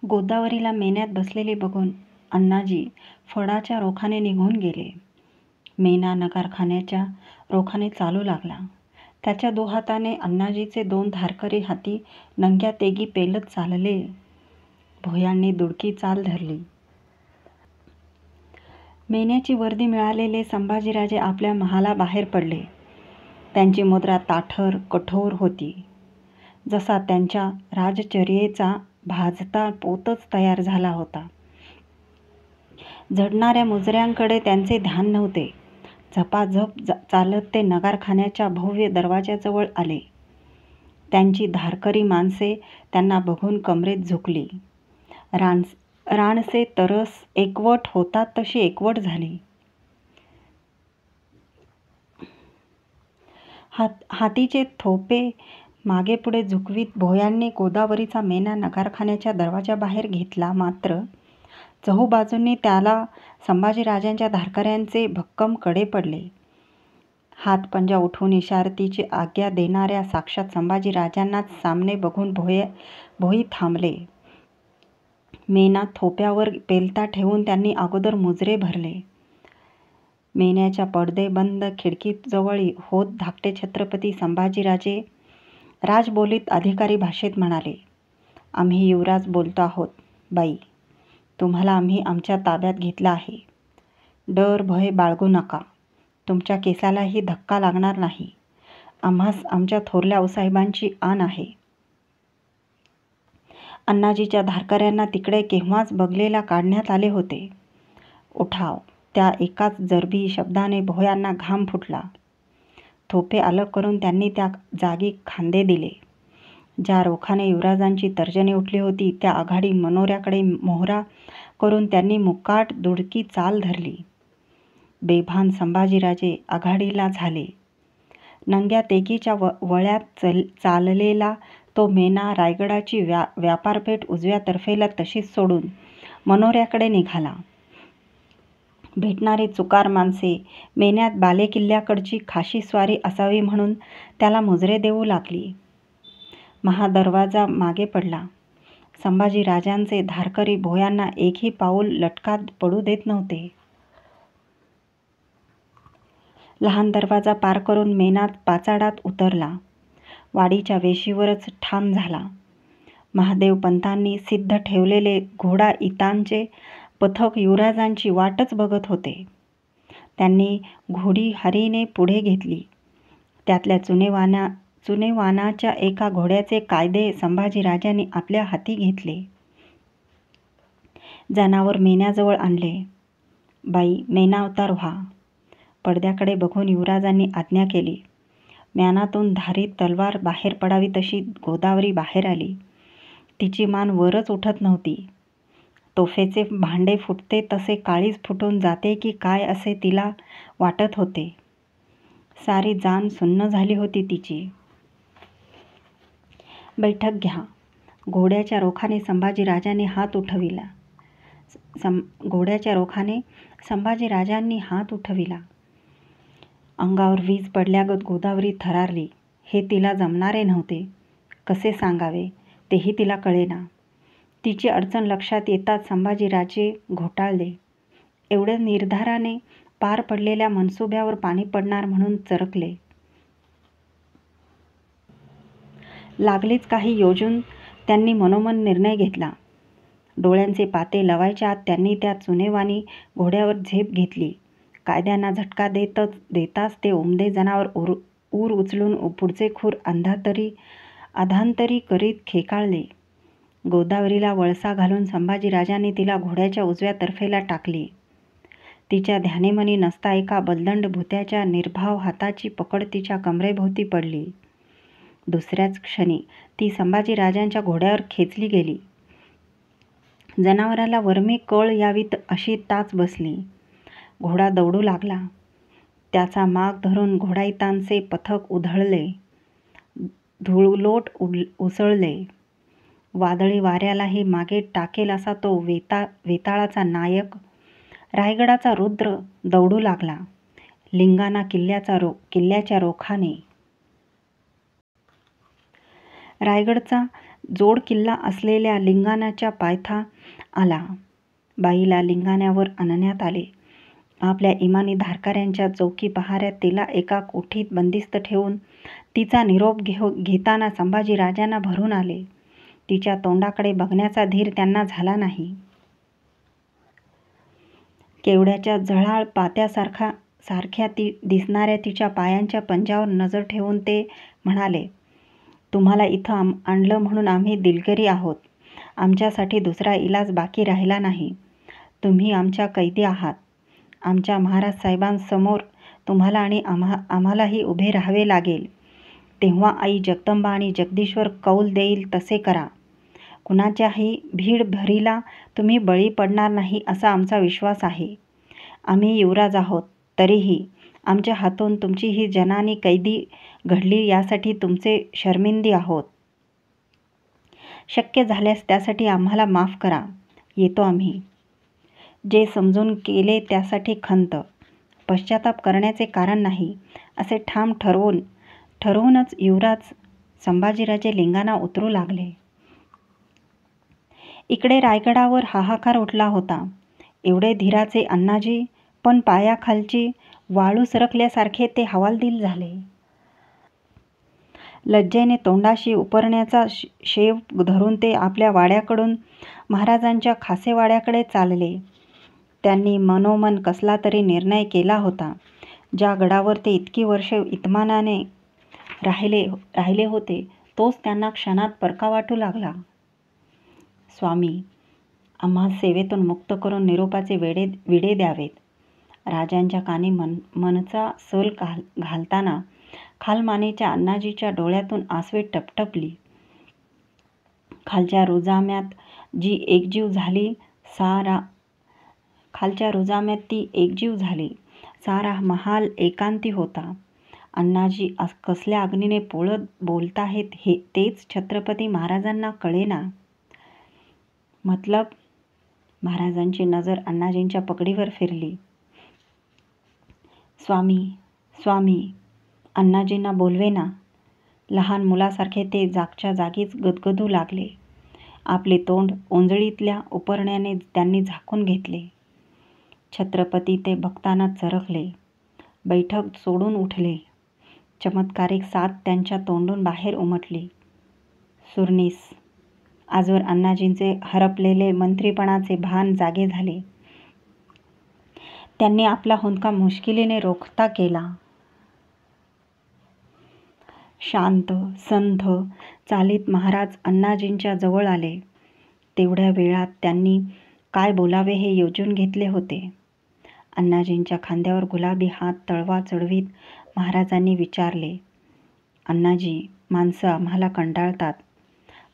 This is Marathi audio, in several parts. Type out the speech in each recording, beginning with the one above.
गोदावरीला मेन्यात बसलेली बघून अण्णाजी फडाच्या रोखाने निघून गेले. मेना नगारखान्याच्या रोखाने चालू लागला. त्याच्या दुहाताने अण्णाजीचे 2 धारकरी हाती नंग्या तेगी पेलत चालले. भुयांनी दुडकी चाल धरली. मेन्याची वर्दी मिळालेले संभाजीराजे आपल्या महालाबाहेर पडले. त्यांची मुद्रा ताठर कठोर होती. जसा त्यांच्या राजचर्येचा भाजता पोतच तयार झाला होता. झडणाऱ्या मुजऱ्यांकडे त्यांचे ध्यान नव्हते. झपाझप चालत ते नगारखान्याच्या भव्य दरवाजाजवळ आले. त्यांची धारकरी माणसे त्यांना बघून कमरेत झुकली. राणसे तरस एकवट होतात तशी एकवट झाली. हातीचे थोपे मागे पुढे झुकवीत भोयांनी गोदावरीचा मेना नगारखान्याच्या दरवाजाबाहेर घेतला. मात्र चहूबाजूंनी त्याला संभाजीराजांच्या धारकऱ्यांचे भक्कम कडे पडले. हातपंजा उठवून इशारतीची आज्ञा देणाऱ्या साक्षात संभाजीराजांनाच सामने बघून भोई थांबले. मेना थोप्यावर पेलता ठेवून त्यांनी अगोदर मुजरे भरले. मेन्याच्या पडदेबंद खिडकीजवळ होत धाकटे छत्रपती संभाजीराजे राजबोलीत अधिकारी भाषेत म्हणाले, आम्ही युवराज बोलतो आहोत. बाई, तुम्हाला आम्ही आमच्या ताब्यात घेतलं आहे. डर भय बाळगू नका. तुमच्या केसालाही धक्का लागणार नाही. आम्हास आमच्या थोरल्या आऊसाहेबांची आण आहे. अण्णाजीच्या धारकऱ्यांना तिकडे केव्हाच बगलेला काढण्यात आले होते. उठाव. त्या एकाच जरबी शब्दाने भोयांना घाम फुटला. थोपे अलग करून त्यांनी त्या जागी खांदे दिले. ज्या रोखाने युवराजांची तर्जनी उठली होती त्या आघाडी मनोऱ्याकडे मोहरा करून त्यांनी मुकाट दुडकी चाल धरली. बेभान संभाजीराजे आघाडीला झाले. नंग्या तेगीच्या वळ्यात चाललेला तो मेना रायगडाची व्यापारपेठ उजव्या तर्फेला तशीच सोडून मनोऱ्याकडे निघाला. भेटणारी चुकार माणसे मेन्यात बालेकिल्ल्याकडची खाशी स्वारी असावी म्हणून त्याला मुजरे देऊ लागली. महादरवाजा मागे पडला. संभाजीराजांचे धारकरी भोयांना एकही पाऊल लटकात पडू देत नव्हते. लहान दरवाजा पार करून मेना पाचाडात उतरला. वाडीच्या वेशीवरच ठाम झाला. महादेव पंतांनी सिद्ध ठेवलेले घोडा इतांचे पथक युवराजांची वाटच बघत होते. त्यांनी घोडी हरीने पुढे घेतली. त्यातल्या चुनेवानाच्या एका घोड्याचे कायदे संभाजीराजांनी आपल्या हाती घेतले. जनावर मेन्याजवळ आणले. बाई, मेनावतार व्हा. पडद्याकडे बघून युवराजांनी आज्ञा केली. म्यानातून धारी तलवार बाहेर पडावी तशी गोदावरी बाहेर आली. तिची मान वरच उठत नव्हती. तोफेचे भांडे फुटते तसे काळीज फुटून जाते की काय असे तिला वाटत होते. सारी जान सुन्न झाली होती तिची. बैठक घ्या. घोड्याच्या रोखाने संभाजीराजांनी हात उठविला. अंगावर वीज पडल्यागत गोदावरी थरारली. हे तिला जमणारे नव्हते. कसे सांगावे तेही तिला कळेना. तिची अडचण लक्षात येताच संभाजीराजे घोटाळले. एवढ्या निर्धाराने पार पडलेल्या मनसुब्यावर पाणी पडणार म्हणून चरकले. लागलीच काही योजून त्यांनी मनोमन निर्णय घेतला. डोळ्यांचे पाते लवायच्या आत त्यांनी त्या चुनेवानी घोड्यावर झेप घेतली. कायद्यांना झटका देताच ते उमदे जनावर ऊर उचलून पुढचे खूर अधांतरी करीत खेकाळले. गोदावरीला वळसा घालून संभाजीराजांनी तिला घोड्याच्या उजव्या तर्फेला टाकली. तिच्या ध्यानेमनी नसता एका बलदंड भुत्याच्या निर्भाव हाताची पकड तिच्या कमरेभोवती पडली. दुसऱ्याच क्षणी ती संभाजीराजांच्या घोड्यावर खेचली गेली. जनावराला वरमी कळ यावीत अशी टाच बसली. घोडा दौडू लागला. त्याचा माग धरून घोडाईतांचे पथक उधळले. धुळलोट उसळले. वादळी वाऱ्यालाही मागे टाकेल असा तो वेताळाचा नायक, रायगडाचा रुद्र दौडू लागला. लिंगाणा किल्ल्याच्या रोखाने. रायगडचा जोड किल्ला असलेल्या लिंगाण्याच्या पायथा आला. बाईला लिंगाण्यावर आणण्यात आले. आपल्या इमानी धारकऱ्यांच्या चौकी पहाऱ्यात तिला एका कोठीत बंदिस्त ठेवून तिचा निरोप घेताना संभाजीराजांना भरून आले. तिच्या तोंडाकडे बघण्याचा धीर त्यांना झाला नाही. केवड्याच्या झळाळ पात्यासारख्या दिसणाऱ्या तिच्या पायांच्या पंजावर नजर ठेवून ते म्हणाले, तुम्हाला इथं आणलं म्हणून आम्ही दिलगिरी आहोत. आमच्यासाठी दुसरा इलाज बाकी राहिला नाही. तुम्ही आमच्या कैदी आहात. आमच्या महाराज साहेबांसमोर तुम्हाला आणि आम्हालाही उभे राहावे लागेल. तेव्हा आई जगदंबा आणि जगदीश्वर कौल देईल तसे करा. कुणाच्याही भीडभरीला तुम्ही बळी पडणार नाही असा आमचा विश्वास आहे. आम्ही युवराज आहोत, तरीही आमच्या हातून तुमची ही जनानी कैदी घडली यासाठी तुमचे शर्मिंदी आहोत. शक्य झाल्यास त्यासाठी आम्हाला माफ करा. येतो आम्ही. जे समजून केले त्यासाठी खंत. पश्चाताप करण्याचे कारण नाही असे ठाम ठरवूनच युवराज संभाजीराजे लिंगाणा उतरू लागले. इकडे रायगडावर हाहाकार उठला होता. एवढे धीराचे अण्णाजी, पण पायाखालची वाळू सरकल्यासारखे ते हवालदिल झाले. लज्जेने तोंडाशी उपरण्याचा शेव धरून ते आपल्या वाड्याकडून महाराजांच्या खासेवाड्याकडे चालले. त्यांनी मनोमन कसला तरी निर्णय केला होता. ज्या गडावर ते इतकी वर्षे इतमानाने राहिले होते तोच त्यांना क्षणात परका वाटू लागला. स्वामी, आम्हा सेवेतून मुक्त करून निरोपाचे विडे द्यावेत. राजांच्या कानी मनचा सल घालताना खालमानेच्या अण्णाजीच्या डोळ्यातून आसवे टपटपली. खालच्या रुजाम्यात ती एकजीव झाली. सारा महाल एकांती होता. अण्णाजी कसल्या अग्नीने पोळत बोलताहेत तेच छत्रपती महाराजांना कळेना. मतलब? महाराजांची नजर अण्णाजींच्या पगडीवर फिरली. स्वामी, अण्णाजींना बोलवेना. लहान मुलासारखे ते जागच्या जागीच गदगदू लागले. आपले तोंड ओंजळीतल्या उपरण्याने त्यांनी झाकून घेतले. छत्रपती ते बघताना चरकले. बैठक सोडून उठले. चमत्कारिक साद त्यांच्या तोंडून बाहेर उमटली. सुरनीस. आजवर अण्णाजींचे हरपलेले मंत्रीपणाचे भान जागे झाले. त्यांनी आपला हुंदका मुश्किलीने रोखता केला. शांत संथ चालीत महाराज अण्णाजींच्या जवळ आले. तेवढ्या वेळात त्यांनी काय बोलावे हे योजून घेतले होते. अण्णाजींच्या खांद्यावर गुलाबी हात तळवा चढवीत महाराजांनी विचारले, अण्णाजी, माणसं आम्हाला कंटाळतात,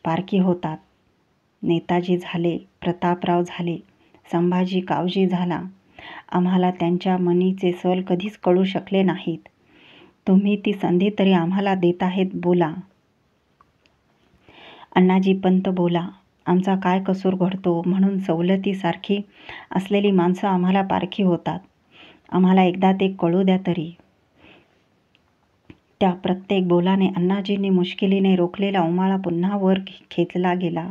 पारखी होतात. नेताजी झाले, प्रतापराव झाले, संभाजी कावजी झाला. आम्हाला त्यांच्या मनीचे सल कधीच कळू शकले नाहीत. तुम्ही ती संधी तरी आम्हाला देत आहेत. बोला अण्णाजी पंत, बोला. आमचा काय कसूर घडतो म्हणून सवलतीसारखी असलेली माणसं आम्हाला पारखी होतात. आम्हाला एकदा ते कळू द्या तरी. त्या प्रत्येक बोलाने अण्णाजींनी मुश्किलीने रोखलेला उमाळा पुन्हा वर खेचला गेला.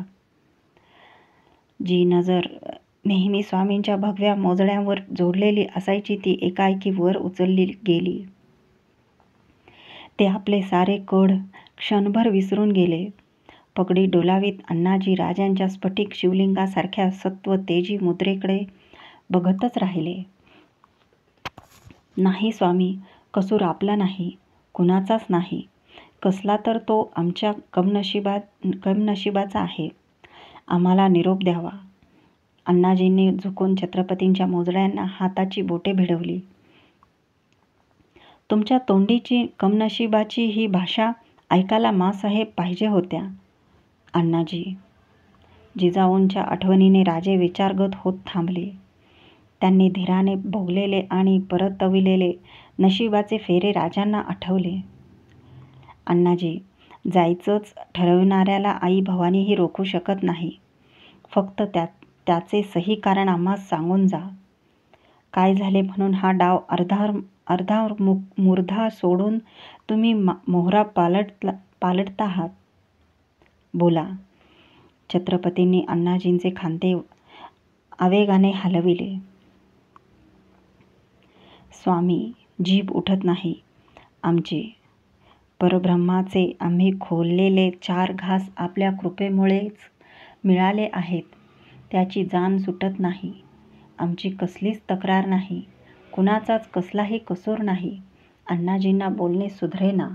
जी नजर नेहमी स्वामींच्या भगव्या मोजड्यांवर जोडलेली असायची ती एकाएकी वर उचलली गेली. ते आपले सारे कढ क्षणभर विसरून गेले. पगडी डोलावीत अण्णाजी राजांच्या स्फटिक शिवलिंगासारख्या सत्व तेजी मुद्रेकडे बघतच राहिले. नाही स्वामी, कसूर आपला नाही, कुणाचाच नाही. कसला तर तो आमच्या कमनशिबाचा आहे. आम्हाला निरोप द्यावा. अण्णाजींनी झुकून छत्रपतींच्या मोजड्यांना हाताची बोटे भिडवली. तुमच्या तोंडीची कमनशिबाची ही भाषा ऐकायला माँसाहेब पाहिजे होत्या. अण्णाजी. जिजाऊंच्या आठवणीने राजे विचारगत होत थांबले. त्यांनी धीराने भोगलेले आणि परतविलेले नशिबाचे फेरे राजांना आठवले. अण्णाजी, जायचंच ठरविणाऱ्याला आई भवानीही रोखू शकत नाही. फक्त त्याचे सही कारण आम्हास सांगून जा. काय झाले म्हणून हा डाव अर्धा मुर्धा सोडून तुम्ही मोहरा पालटता आहात. बोला. छत्रपतींनी अण्णाजींचे खांदे आवेगाने हलविले. स्वामी, जीभ उठत नाही आमची. परब्रह्माचे आम्ही खोललेले 4 घास आपल्या कृपेमुळेच मिळाले आहेत. त्याची जाण सुटत नाही. आमची कसलीच तक्रार नाही. कुणाचाच कसलाही कसूर नाही. अण्णाजींना बोलणे सुधरेना.